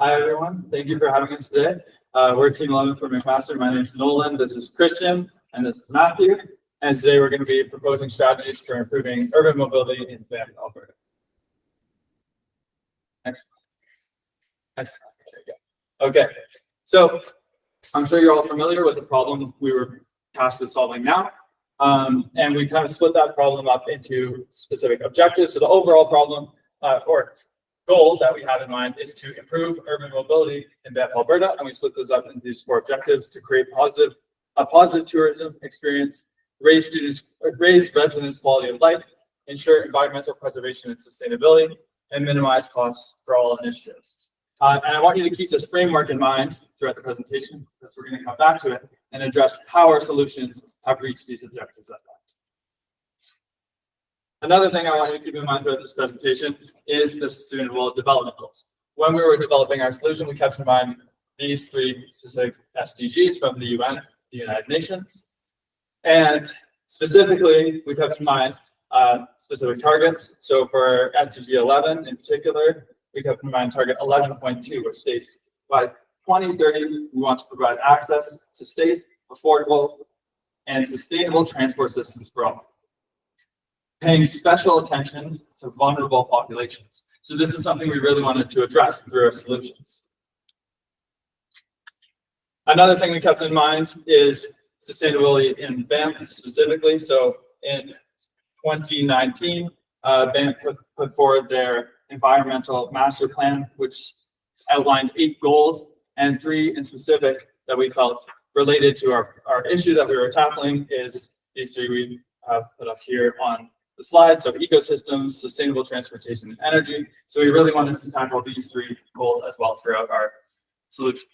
Hi, everyone. Thank you for having us today. We're Team 11 for McMaster. My name is Nolan. This is Christian, and this is Matthew. And today we're going to be proposing strategies for improving urban mobility in Banff, Alberta. Next. There you go. Okay. So I'm sure you're all familiar with the problem we were tasked with solving now. And we kind of split that problem up into specific objectives. So the overall problem or goal that we have in mind is to improve urban mobility in Banff, Alberta, and we split this up into these 4 objectives to create a positive tourism experience, raise residents' quality of life, ensure environmental preservation and sustainability, and minimize costs for all initiatives. And I want you to keep this framework in mind throughout the presentation, because we're going to come back to it and address how our solutions have reached these objectives at that. Another thing I want you to keep in mind throughout this presentation is the Sustainable Development Goals. When we were developing our solution, we kept in mind these 3 specific SDGs from the UN, the United Nations. And specifically, we kept in mind specific targets. So for SDG 11 in particular, we kept in mind target 11.2, which states by 2030, we want to provide access to safe, affordable, and sustainable transport systems for all, paying special attention to vulnerable populations. So this is something we really wanted to address through our solutions. Another thing we kept in mind is sustainability in Banff specifically. So in 2019, Banff put forward their environmental master plan, which outlined 8 goals and 3 in specific that we felt related to our issue that we were tackling is these 3 we have put up here on the slide. So ecosystems, sustainable transportation, and energy. So we really wanted to tackle these 3 goals as well throughout our solution.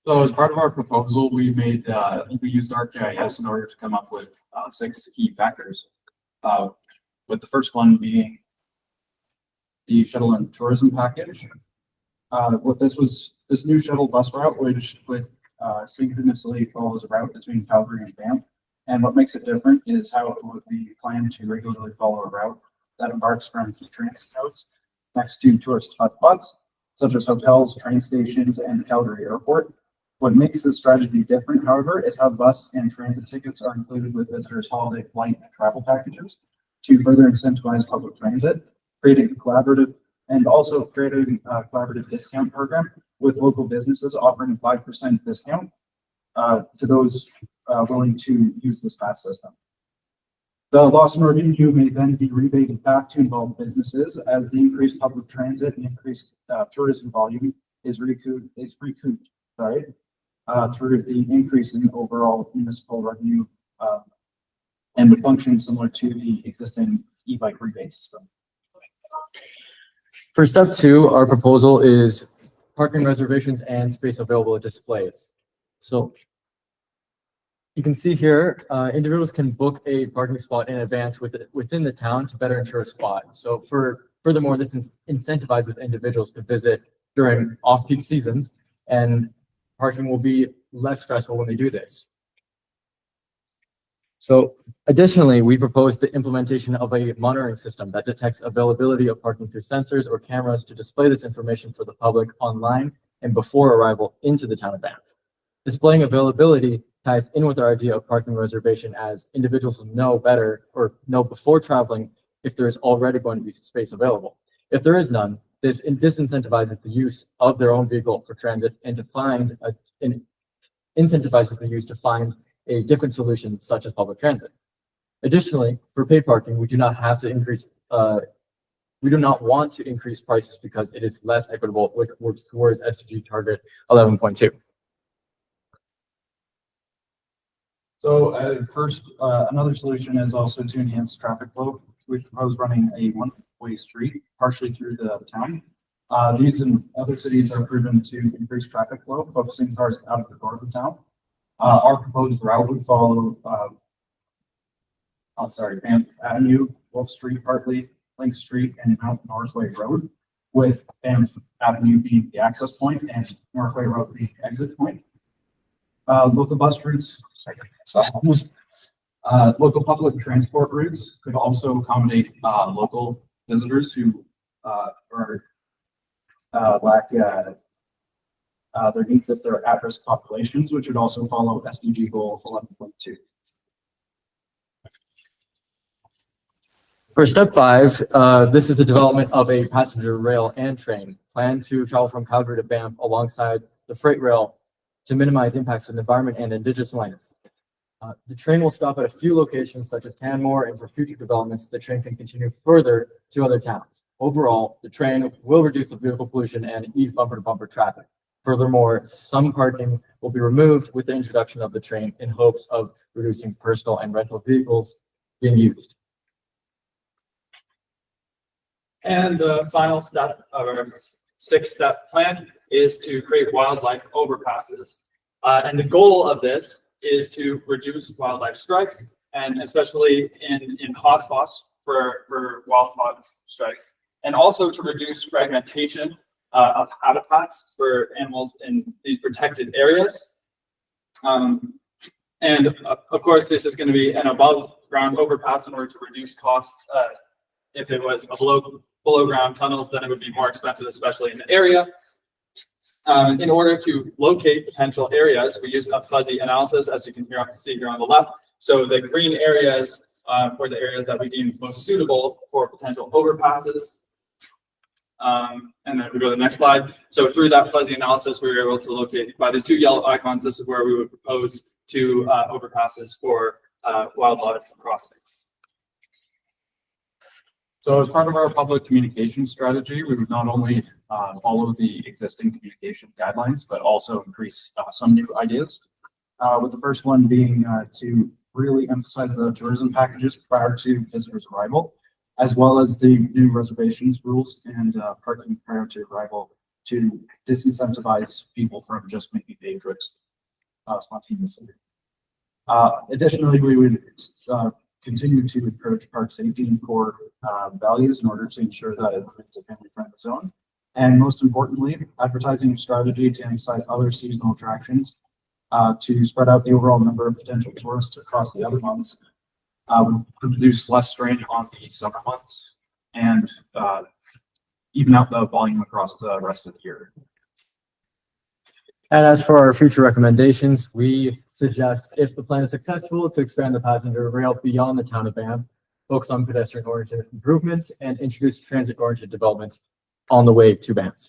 So as part of our proposal, we used ArcGIS in order to come up with 6 key factors. With the first one being the shuttle and tourism package. This new shuttle bus route, which would synchronously follows a route between Calgary and Banff. And what makes it different is how it would be planned to regularly follow a route that embarks from key transit routes next to tourist hotspots, such as hotels, train stations, and the Calgary airport. What makes this strategy different, however, is how bus and transit tickets are included with visitors' holiday flight and travel packages to further incentivize public transit, creating a collaborative discount program with local businesses offering a 5% discount to those willing to use this pass system. The loss in revenue may then be rebated back to involved businesses as the increased public transit and increased tourism volume is recouped through the increase in overall municipal revenue and would function similar to the existing e-bike rebate system. For step 2, our proposal is parking reservations and space available displays. So you can see here, individuals can book a parking spot in advance within the town to better ensure a spot. So furthermore, this incentivizes individuals to visit during off-peak seasons, and parking will be less stressful when they do this. So additionally, we propose the implementation of a monitoring system that detects availability of parking through sensors or cameras to display this information for the public online and before arrival into the town of Banff. Displaying availability ties in with our idea of parking reservation, as individuals will know better or know before traveling if there is already going to be space available. If there is none, this disincentivizes the use of their own vehicle for transit and incentivizes the use to find a different solution, such as public transit. Additionally, for paid parking, we do not want to increase prices because it is less equitable, which works towards SDG target 11.2. So first, another solution is also to enhance traffic flow. We propose running a one-way street partially through the town. These and other cities are proven to increase traffic flow, focusing cars out of the door of the town. Our proposed route would follow, Banff Avenue, Wolf Street, Hartley, Link Street, and Mount Northway Road, with Banff Avenue being the access point and Northway Road being the exit point. Local bus routes, local public transport routes could also accommodate local visitors who are lack their needs if they're at-risk populations, which would also follow SDG goal 11.2. For step 5, this is the development of a passenger rail and train planned to travel from Calgary to Banff alongside the freight rail to minimize impacts on the environment and Indigenous lands. The train will stop at a few locations such as Canmore, and for future developments, the train can continue further to other towns. Overall, the train will reduce the vehicle pollution and ease bumper-to-bumper traffic. Furthermore, some parking will be removed with the introduction of the train in hopes of reducing personal and rental vehicles being used. And the final step of our 6-step plan is to create wildlife overpasses. And the goal of this is to reduce wildlife strikes, and especially in hotspots for wildlife strikes, and also to reduce fragmentation of habitats for animals in these protected areas. And of course, this is going to be an above ground overpass in order to reduce costs. If it was a below ground tunnels, then it would be more expensive, especially in the area. In order to locate potential areas, we use a fuzzy analysis, as you can see here on the left. So the green areas were the areas that we deemed most suitable for potential overpasses. And then we go to the next slide. So through that fuzzy analysis, we were able to locate by these 2 yellow icons. This is where we would propose 2 overpasses for wildlife crossings. So as part of our public communication strategy, we would not only follow the existing communication guidelines, but also increase some new ideas. With the first one being to really emphasize the tourism packages prior to visitors' arrival, as well as the new reservations rules and parking prior to arrival to disincentivize people from just making day trips spontaneously. Additionally, we would continue to encourage park safety and core values in order to ensure that it remains a family-friendly zone. And most importantly, advertising strategy to emphasize other seasonal attractions to spread out the overall number of potential tourists across the other months, would produce less strain on the summer months and even out the volume across the rest of the year. And as for our future recommendations, we suggest, if the plan is successful, to expand the passenger rail beyond the town of Banff, focus on pedestrian-oriented improvements, and introduce transit-oriented developments on the way to Banff.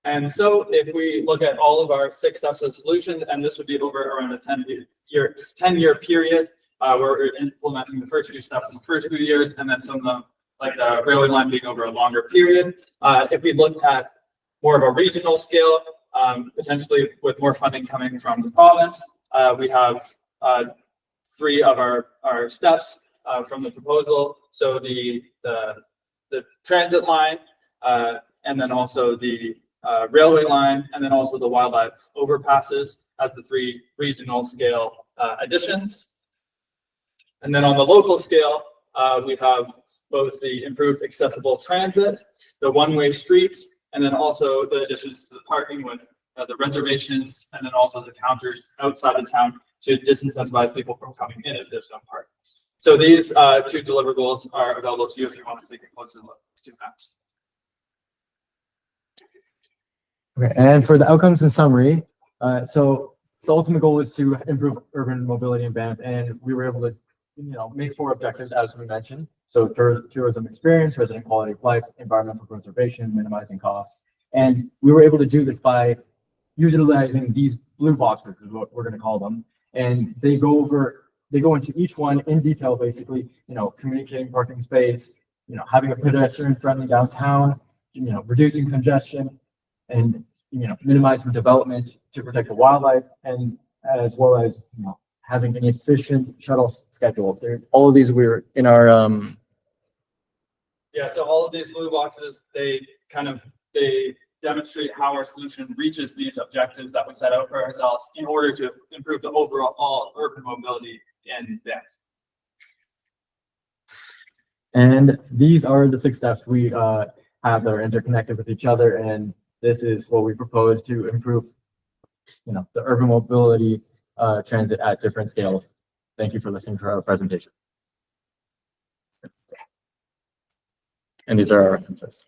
And so if we look at all of our 6 steps of solution, and this would be over around a 10-year period, where we're implementing the first few steps in the first few years, and then some of them, like the railway line, being over a longer period. If we look at more of a regional scale, potentially with more funding coming from the province, we have 3 of our steps from the proposal. So the transit line, and then also the railway line, and then also the wildlife overpasses as the 3 regional scale additions. And then on the local scale, we have both the improved accessible transit, the one-way streets, and then also the additions to the parking with the reservations, and then also the counters outside the town to disincentivize people from coming in if there's no parking. So these 2 deliverables are available to you if you want to take a closer look at these 2 maps. Okay, and for the outcomes in summary, so the ultimate goal is to improve urban mobility in Banff, and we were able to, make 4 objectives as we mentioned. So tourism experience, resident quality of life, environmental preservation, minimizing costs, and we were able to do this by utilizing these blue boxes, is what we're going to call them, and they go into each one in detail, basically, communicating parking space, having a pedestrian-friendly downtown, reducing congestion, and minimizing development to protect the wildlife, and as well as having an efficient shuttle schedule. All of these were in our Yeah, so all of these blue boxes, they demonstrate how our solution reaches these objectives that we set out for ourselves in order to improve the overall urban mobility in Banff. And these are the 6 steps we have that are interconnected with each other, and this is what we propose to improve, the urban mobility transit at different scales. Thank you for listening to our presentation. And these are our references.